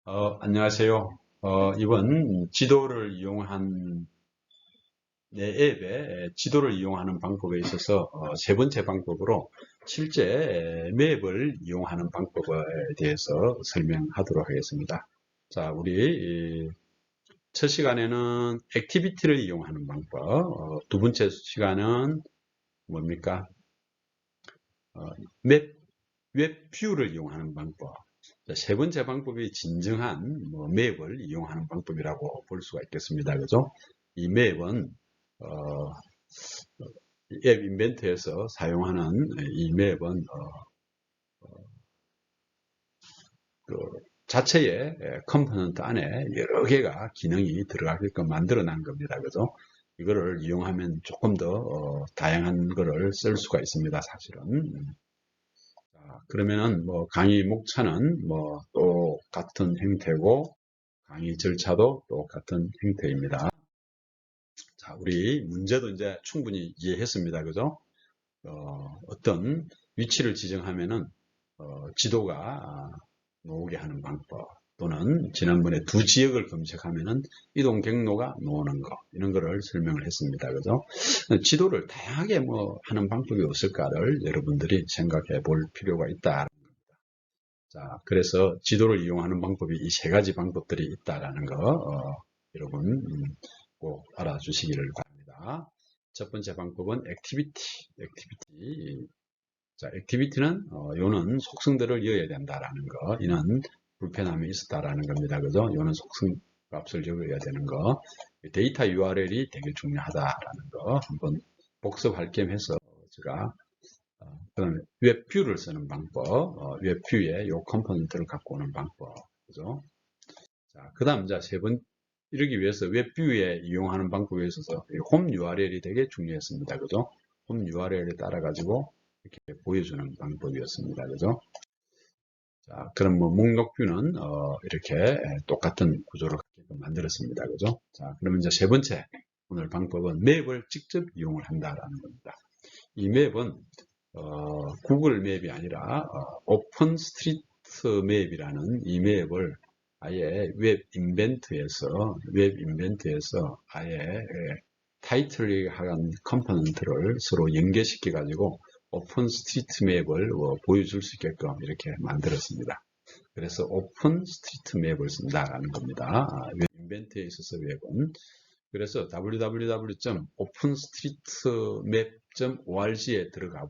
안녕하세요. 이번 지도를 이용한 내 앱에 지도를 이용하는 방법에 있어서 세 번째 방법으로 실제 맵을 이용하는 방법에 대해서 설명하도록 하겠습니다. 자, 우리 첫 시간에는 액티비티를 이용하는 방법, 두 번째 시간은 뭡니까? 맵, 웹뷰를 이용하는 방법. 세 번째 방법이 진정한 맵을 이용하는 방법이라고 볼 수가 있겠습니다. 그죠? 이 맵은 어, 앱 인벤트에서 사용하는 이 맵은 그 자체의 컴포넌트 안에 여러 개가 기능이 들어가게끔 만들어 놓은 겁니다. 그죠? 이거를 이용하면 조금 더 다양한 거를 쓸 수가 있습니다. 사실은. 그러면은 강의 목차는 똑같은 형태고 강의 절차도 똑같은 형태입니다. 자, 우리 문제도 이제 충분히 이해했습니다. 그죠? 어떤 위치를 지정하면은 지도가 나오게 하는 방법 또는 지난번에 두 지역을 검색하면은 이동 경로가 나오는 거 이런 거를 설명을 했습니다. 그죠? 지도를 다양하게 하는 방법이 없을까를 여러분들이 생각해 볼 필요가 있다. 자, 그래서 지도를 이용하는 방법이 이 세 가지 방법들이 있다라는 거, 여러분, 꼭 알아주시기를 바랍니다. 첫 번째 방법은 액티비티. 자, 액티비티는, 요는 속성들을 이어야 된다라는 거, 이는 불편함이 있었다라는 겁니다. 그죠? 요는 속성 값을 적어야 되는 거, 데이터 URL이 되게 중요하다라는 거, 한번 복습할 겸 해서 제가 그 다음에 웹뷰를 쓰는 방법, 웹뷰에 요 컴포넌트를 갖고 오는 방법, 그죠? 자, 그 다음, 자, 이러기 위해서 웹뷰에 이용하는 방법에 있어서 홈 URL이 되게 중요했습니다. 그죠? 홈 URL에 따라가지고 이렇게 보여주는 방법이었습니다. 그죠? 자, 그럼 목록뷰는, 이렇게 똑같은 구조를 만들었습니다. 그죠? 자, 그러면 이제 세 번째, 오늘 방법은 맵을 직접 이용을 한다라는 겁니다. 이 맵은 구글 맵이 아니라 오픈 스트리트 맵이라는 이 맵을 아예 웹 인벤트에서 아예 타이틀링한 컴포넌트를 서로 연계시켜 가지고 오픈 스트리트 맵을 보여줄 수 있게끔 이렇게 만들었습니다. 그래서 오픈 스트리트 맵을 쓴다라는 겁니다. 웹 인벤트에 있어서 웹은 그래서 www.openstreetmap.org에 들어가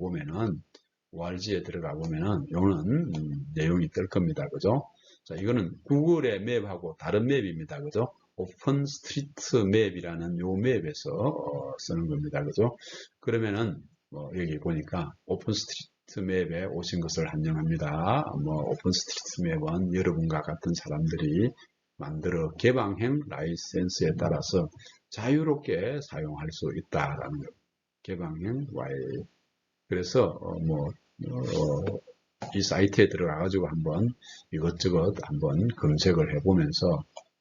보면은 요는 내용이 뜰 겁니다. 그죠? 자, 이거는 구글의 맵하고 다른 맵입니다. 그죠? 오픈스트리트맵이라는 요 맵에서 쓰는 겁니다. 그죠? 그러면은 여기 보니까 오픈스트리트맵에 오신 것을 환영합니다. 오픈스트리트맵은 여러분과 같은 사람들이 만들어 개방형 라이센스에 따라서 자유롭게 사용할 수 있다라는 것. 개방형 Y. 그래서 이 사이트에 들어가 가지고 한번 이것저것 한번 검색을 해보면서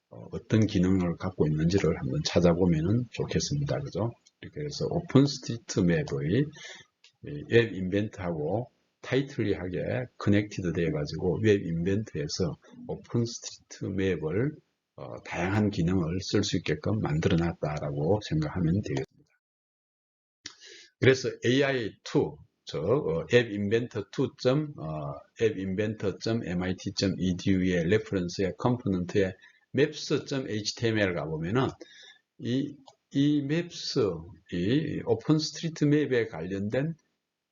어떤 기능을 갖고 있는지를 한번 찾아보면 좋겠습니다. 그죠? 이렇게 해서 오픈스트리트 맵의 웹 인벤트하고 타이틀리하게 커넥티드 되어 가지고 웹 인벤트에서 오픈스트리트 맵을 다양한 기능을 쓸 수 있게끔 만들어 놨다라고 생각하면 되겠습니다. 그래서 AI2 appinventor2.mit.edu의 레퍼런스의 컴포넌트에 maps.html 가보면은 이 maps, 이 오픈스트리트맵에 관련된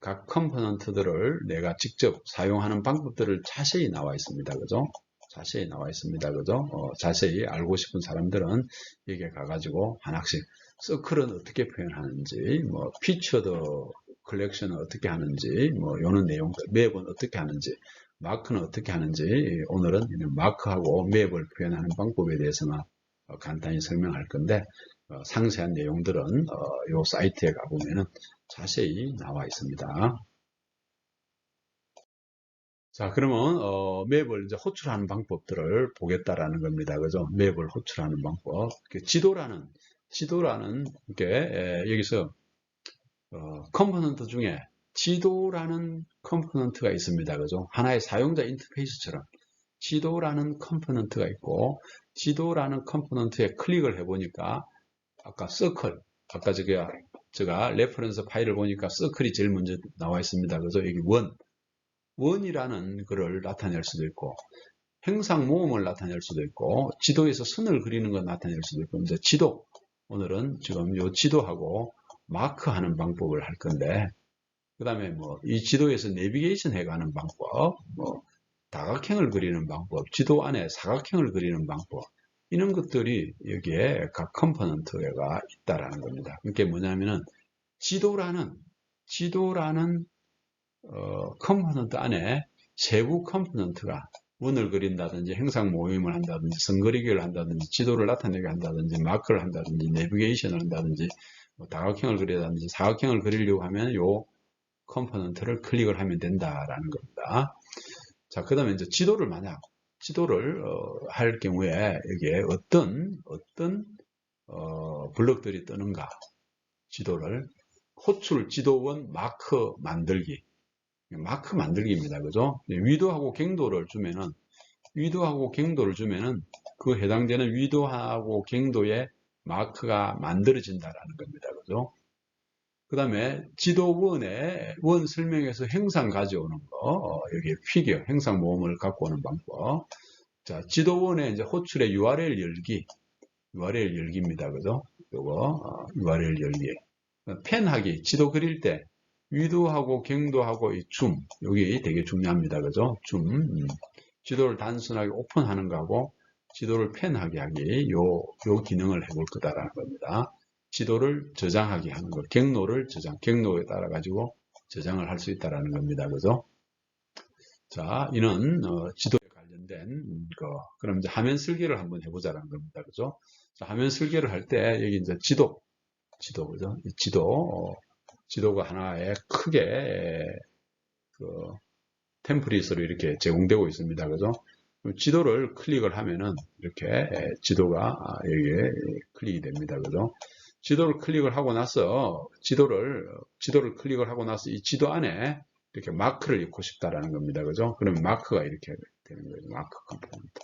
각 컴포넌트들을 내가 직접 사용하는 방법들을 자세히 나와 있습니다. 그죠? 자세히 나와 있습니다. 그죠? 자세히 알고 싶은 사람들은 여기에 가가지고 하나씩 서클은 어떻게 표현하는지, 피처드 컬렉션은 어떻게 하는지, 요런 내용들, 맵은 어떻게 하는지, 마크는 어떻게 하는지, 오늘은 마크하고 맵을 표현하는 방법에 대해서만 간단히 설명할 건데, 상세한 내용들은 요 사이트에 가보면은 자세히 나와 있습니다. 자, 그러면 맵을 이제 호출하는 방법들을 보겠다라는 겁니다. 그죠? 맵을 호출하는 방법. 지도라는 게 여기서 컴포넌트 중에 지도라는 컴포넌트가 있습니다. 그죠? 하나의 사용자 인터페이스처럼 지도라는 컴포넌트가 있고, 지도라는 컴포넌트에 클릭을 해보니까 아까 서클, 아까 제가 레퍼런스 파일을 보니까 서클이 제일 먼저 나와 있습니다. 그래서 여기 원이라는 글을 나타낼 수도 있고, 행상 모음을 나타낼 수도 있고, 지도에서 선을 그리는 걸 나타낼 수도 있고, 이제 지도, 오늘은 지금 요 지도하고 마크하는 방법을 할 건데, 그 다음에 뭐 이 지도에서 내비게이션 해가는 방법, 뭐 다각형을 그리는 방법, 지도 안에 사각형을 그리는 방법, 이런 것들이 여기에 각 컴포넌트가 있다라는 겁니다. 그게 뭐냐면은 지도라는 컴포넌트 안에 세부 컴포넌트가 원을 그린다든지 행상 모임을 한다든지 선그리기를 한다든지 지도를 나타내게 한다든지 마크를 한다든지 내비게이션을 한다든지 뭐 다각형을 그리다든지 사각형을 그리려고 하면 요 컴포넌트를 클릭을 하면 된다라는 겁니다. 자, 그 다음에 이제 지도를 할 경우에 여기에 어떤 블럭들이 뜨는가, 지도를 호출 지도원 마크 만들기입니다. 그죠? 위도하고 갱도를 주면은 그 해당되는 위도하고 갱도의 마크가 만들어진다라는 겁니다. 그죠? 그 다음에 지도원의 원 설명에서 행상 가져오는 거, 여기 피규어, 행상 모음을 갖고 오는 방법. 자, 지도원의 이제 호출의 URL 열기입니다. 그죠? 요거, URL 열기. 펜하기, 지도 그릴 때, 위도하고 갱도하고 이 줌, 여기 되게 중요합니다. 그죠? 줌. 지도를 단순하게 오픈하는 거하고, 지도를 펜하게 하기, 요 기능을 해볼 거다라는 겁니다. 지도를 저장하게 하는 것, 경로에 따라 가지고 저장을 할 수 있다라는 겁니다. 그죠? 자, 이는 지도에 관련된 거. 그럼 이제 화면 설계를 한번 해보자라는 겁니다. 그죠? 자, 화면 설계를 할 때 여기 이제 지도, 그죠? 지도가 하나의 크게 템플릿으로 이렇게 제공되고 있습니다. 그죠? 지도를 클릭을 하면은 이렇게 지도가 여기에 클릭이 됩니다. 그죠? 지도를 클릭을 하고 나서 지도를 클릭을 하고 나서 이 지도 안에 이렇게 마크를 넣고 싶다라는 겁니다. 그죠? 그러면 마크가 이렇게 되는 거죠. 마크 컴포넌트.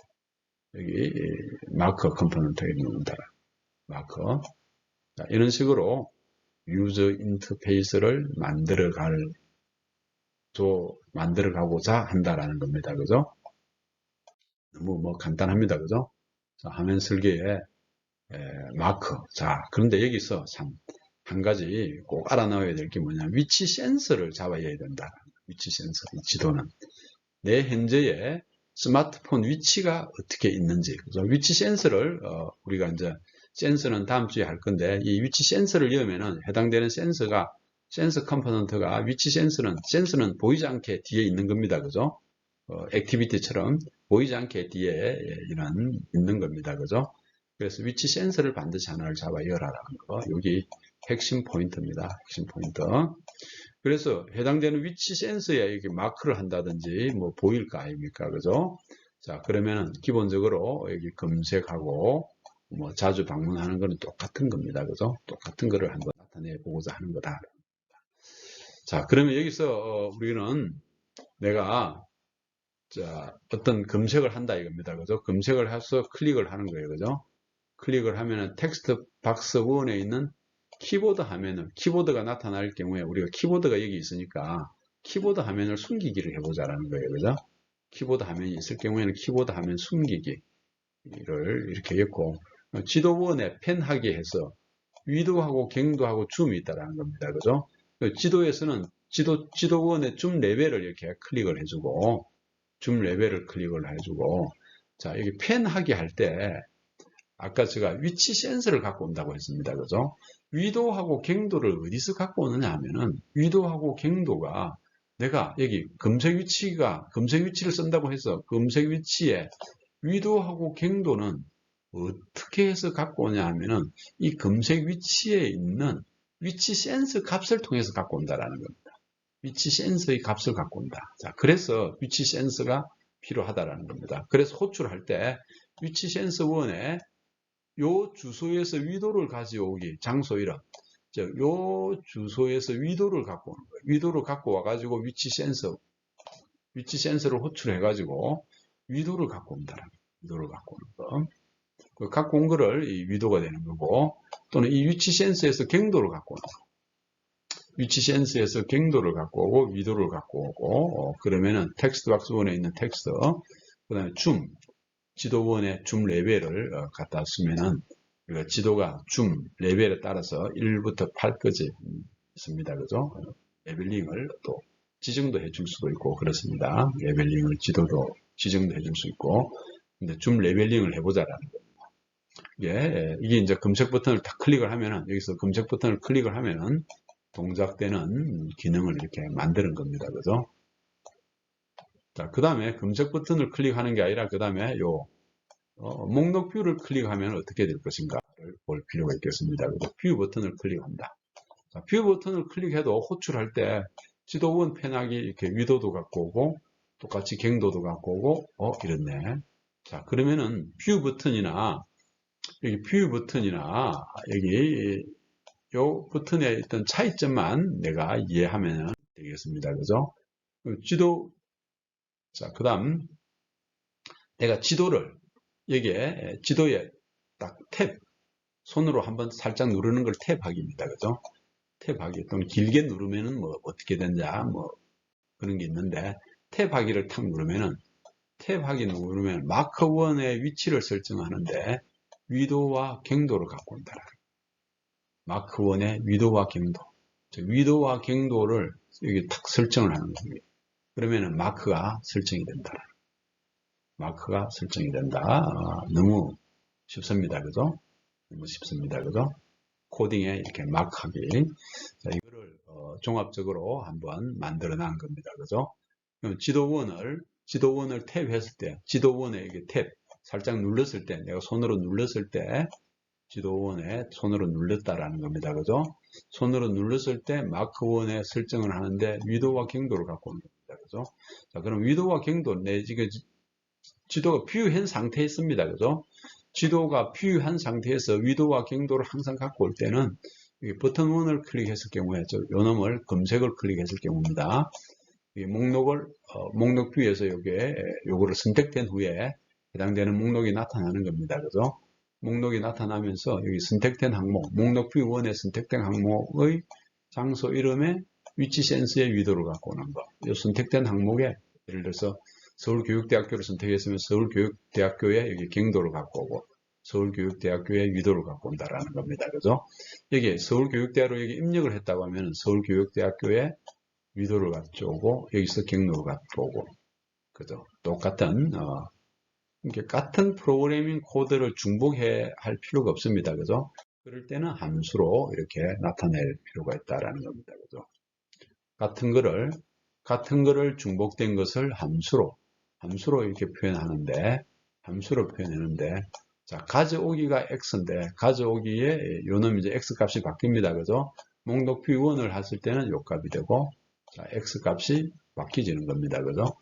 여기 마크 컴포넌트에 넣는다. 마크. 자, 이런 식으로 유저 인터페이스를 만들어가고자 한다라는 겁니다. 그죠? 너무 간단합니다. 그죠? 자, 화면 설계에 마크. 자, 그런데 여기서 참 한 가지 꼭 알아놔야 될 게 뭐냐면 위치 센서를 잡아야 된다. 위치 센서, 이 지도는 내 현재의 스마트폰 위치가 어떻게 있는지. 그죠? 위치 센서를 우리가 이제 센서는 다음 주에 할 건데 이 위치 센서를 여면은 해당되는 센서 컴포넌트가 위치 센서는 보이지 않게 뒤에 있는 겁니다. 그죠? 액티비티처럼 보이지 않게 뒤에 있는 겁니다. 그죠? 그래서 위치 센서를 반드시 하나를 잡아 열라는 거. 여기 핵심 포인트입니다. 핵심 포인트. 그래서 해당되는 위치 센서에 이렇게 마크를 한다든지 뭐 보일 거 아닙니까? 그죠? 자, 그러면은 기본적으로 여기 검색하고 뭐 자주 방문하는 거는 똑같은 겁니다. 그죠? 똑같은 거를 한번 나타내 보고자 하는 거다. 자, 그러면 여기서 우리는 내가 어떤 검색을 한다 이겁니다. 그죠? 검색을 해서 클릭을 하는 거예요. 그죠? 클릭을 하면은 텍스트 박스 1에 있는 키보드 화면을, 키보드가 나타날 경우에 우리가 키보드가 여기 있으니까 키보드 화면을 숨기기를 해보자라는 거예요. 그죠? 키보드 화면이 있을 경우에는 키보드 화면 숨기기를 이렇게 했고, 지도원에 펜하기 해서 위도하고 갱도하고 줌이 있다라는 겁니다. 그죠? 지도에서는 지도원의 줌 레벨을 이렇게 클릭을 해주고, 자, 여기 펜하기 할 때, 아까 제가 위치 센서를 갖고 온다고 했습니다. 그죠? 위도하고 갱도를 어디서 갖고 오느냐 하면은, 위도하고 갱도가 내가 여기 검색 위치를 쓴다고 해서 검색 위치에 위도하고 갱도는 어떻게 해서 갖고 오냐 하면은, 이 검색 위치에 있는 위치 센서 값을 통해서 갖고 온다라는 겁니다. 위치 센서의 값을 갖고 온다. 자, 그래서 위치 센서가 필요하다라는 겁니다. 그래서 호출할 때 위치 센서 1에 요 주소에서 위도를 가져오기, 장소 이름. 요 주소에서 위도를 갖고 오는 거예요. 위도를 갖고 와가지고 위치 센서를 호출해가지고 위도를 갖고 온다라는 거예요. 위도를 갖고 오는 거. 그 갖고 온 거를 이 위도가 되는 거고, 또는 이 위치 센스에서 경도를 갖고 오는 거. 위치 센스에서 경도를 갖고 오고 위도를 갖고 오고, 그러면은 텍스트 박스 원에 있는 텍스트, 그 다음에 지도원의 줌 레벨을 갖다 쓰면은 지도가 줌 레벨에 따라서 1부터 8까지 있습니다. 그죠? 레벨링을 또 지정도 해줄 수도 있고 그렇습니다. 레벨링을 지도도 지정도 해줄 수 있고, 근데 줌 레벨링을 해보자라는 겁니다. 이게 이제 검색 버튼을 딱 클릭을 하면은, 여기서 검색 버튼을 클릭을 하면은 동작되는 기능을 이렇게 만드는 겁니다. 그죠? 자, 그 다음에 검색 버튼을 클릭하는 게 아니라, 그 다음에 목록 뷰를 클릭하면 어떻게 될 것인가를 볼 필요가 있겠습니다. 그죠? 뷰 버튼을 클릭합니다. 자, 뷰 버튼을 클릭해도 호출할 때 지도원 패널이 이렇게 위도도 갖고 오고, 똑같이 경도도 갖고 오고, 이렇네. 자, 그러면은 뷰 버튼이나, 여기 요 버튼에 있던 차이점만 내가 이해하면 되겠습니다. 그죠? 자, 그 다음, 내가 지도를, 여기에, 지도에 딱 손으로 한번 살짝 누르는 걸 탭하기입니다. 그죠? 탭하기. 또는 길게 누르면은 뭐 어떻게 되냐, 뭐 그런 게 있는데, 탭하기를 탁 누르면은, 탭하기 누르면 마커1의 위치를 설정하는데, 위도와 경도를 갖고 온다. 마크1의 위도와 경도. 위도와 경도를 여기 탁 설정을 하는 겁니다. 그러면은 마크가 설정이 된다. 마크가 설정이 된다. 너무 쉽습니다. 그죠? 너무 쉽습니다. 그죠? 코딩에 이렇게 마크하기. 자, 이거를 종합적으로 한번 만들어 놓은 겁니다. 그죠? 그럼 지도원을 탭했을 때, 지도원에 이게 탭 살짝 눌렀을 때, 내가 손으로 눌렀을 때, 지도원에 손으로 눌렀다라는 겁니다. 그죠? 손으로 눌렀을 때 마크1에 설정을 하는데 위도와 경도를 갖고 오는 겁니다. 그죠? 자, 그럼 위도와 경도, 지금 지도가 뷰한 상태에 있습니다. 그죠? 지도가 뷰한 상태에서 위도와 경도를 항상 갖고 올 때는 버튼 1을 클릭했을 경우에, 요 놈을 검색을 클릭했을 경우입니다. 목록 뷰에서 요거를 선택된 후에 해당되는 목록이 나타나는 겁니다. 그죠? 목록이 나타나면서 여기 선택된 항목, 목록 뷰 1에 선택된 항목의 장소 이름에 위치 센스의 위도를 갖고 오는 거. 이 선택된 항목에 예를 들어서 서울교육대학교를 선택했으면 서울교육대학교에 여기 경도를 갖고 오고 서울교육대학교의 위도를 갖고 온다라는 겁니다. 그죠? 여기 서울교육대학으로 여기 입력을 했다고 하면 서울교육대학교의 위도를 가져오고 여기서 경로를 가져오고, 그죠? 똑같은 같은 프로그래밍 코드를 중복해 할 필요가 없습니다. 그죠? 그럴 때는 함수로 이렇게 나타낼 필요가 있다라는 겁니다. 그죠? 같은 거를 중복된 것을 함수로 이렇게 표현하는데, 자, 가져오기가 x인데, 가져오기에 요놈 이제 x 값이 바뀝니다. 그죠? 목록 뷰1을 했을 때는 요 값이 되고, 자, x 값이 바뀌지는 겁니다. 그죠?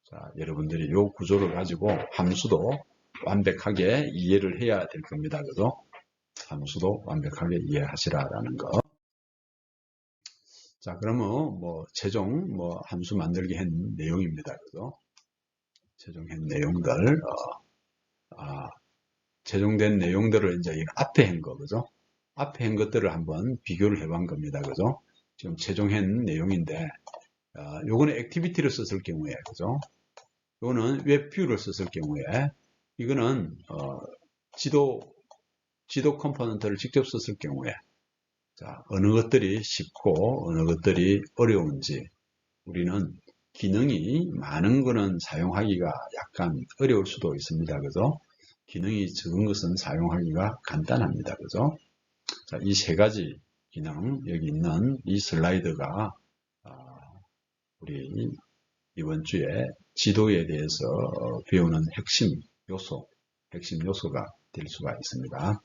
자, 여러분들이 요 구조를 가지고 함수도 완벽하게 이해를 해야 될 겁니다. 그죠? 함수도 완벽하게 이해하시라라는 거. 자, 그러면 최종 함수 만들기 한 내용입니다. 그죠? 최종한 내용들, 최종된 내용들을 이제 앞에 한 거, 그죠? 앞에 한 것들을 한번 비교를 해본 겁니다. 그죠? 지금 최종한 내용인데, 요거는 액티비티를 썼을 경우에, 그죠? 요거는 웹뷰를 썼을 경우에, 이거는, 지도 컴포넌트를 직접 썼을 경우에, 자, 어느 것들이 쉽고, 어느 것들이 어려운지, 우리는 기능이 많은 거는 사용하기가 약간 어려울 수도 있습니다. 그죠? 기능이 적은 것은 사용하기가 간단합니다. 그죠? 자, 이 세 가지 기능, 여기 있는 이 슬라이드가, 우리 이번 주에 지도에 대해서 배우는 핵심 요소가 될 수가 있습니다.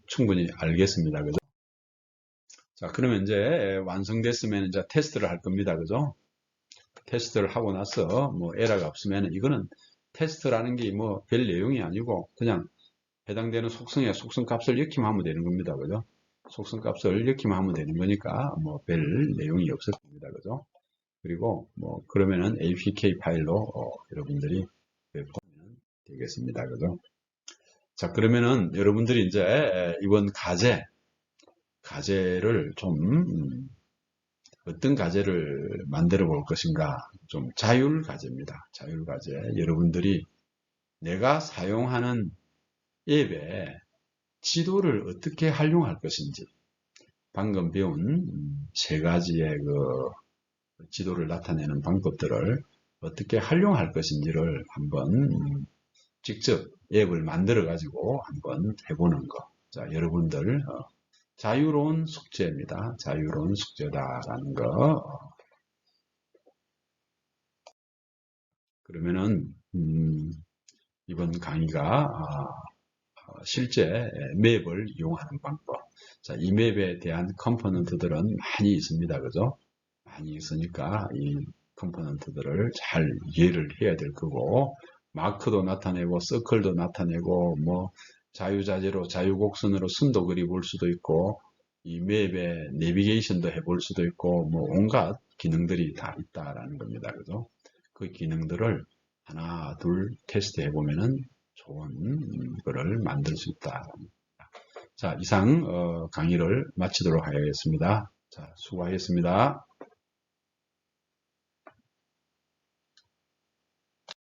충분히 알겠습니다. 그죠? 자, 그러면 이제 완성됐으면 이제 테스트를 할 겁니다. 그죠? 테스트를 하고 나서 에러가 없으면 이거는 테스트라는 게 별 내용이 아니고 그냥 해당되는 속성 값을 역임하면 되는 겁니다. 그죠? 속성 값을 역임하면 되는 거니까 별 내용이 없을 겁니다. 그죠? 그리고 뭐 그러면은 APK 파일로 여러분들이 보면 되겠습니다. 그죠? 자, 그러면은 여러분들이 이제 이번 과제를 좀 어떤 과제를 만들어 볼 것인가? 좀 자율 과제입니다. 자율 과제. 여러분들이 내가 사용하는 앱에 지도를 어떻게 활용할 것인지, 방금 배운 세 가지의 그 지도를 나타내는 방법들을 어떻게 활용할 것인지를 한번 직접 앱을 만들어 가지고 한번 해보는 거. 자, 여러분들 자유로운 숙제입니다. 자유로운 숙제다라는 거. 그러면은 이번 강의가 실제 맵을 이용하는 방법. 자, 이 맵에 대한 컴포넌트들은 많이 있습니다. 그죠? 많이 있으니까 이 컴포넌트들을 잘 이해를 해야 될 거고, 마크도 나타내고, 서클도 나타내고, 뭐, 자유자재로, 자유곡선으로 선도 그려볼 수도 있고, 이 맵에 내비게이션도 해볼 수도 있고, 뭐, 온갖 기능들이 다 있다라는 겁니다. 그죠? 그 기능들을 하나, 둘 테스트 해보면은 좋은 거를 만들 수 있다. 자, 이상 강의를 마치도록 하겠습니다. 자, 수고하셨습니다.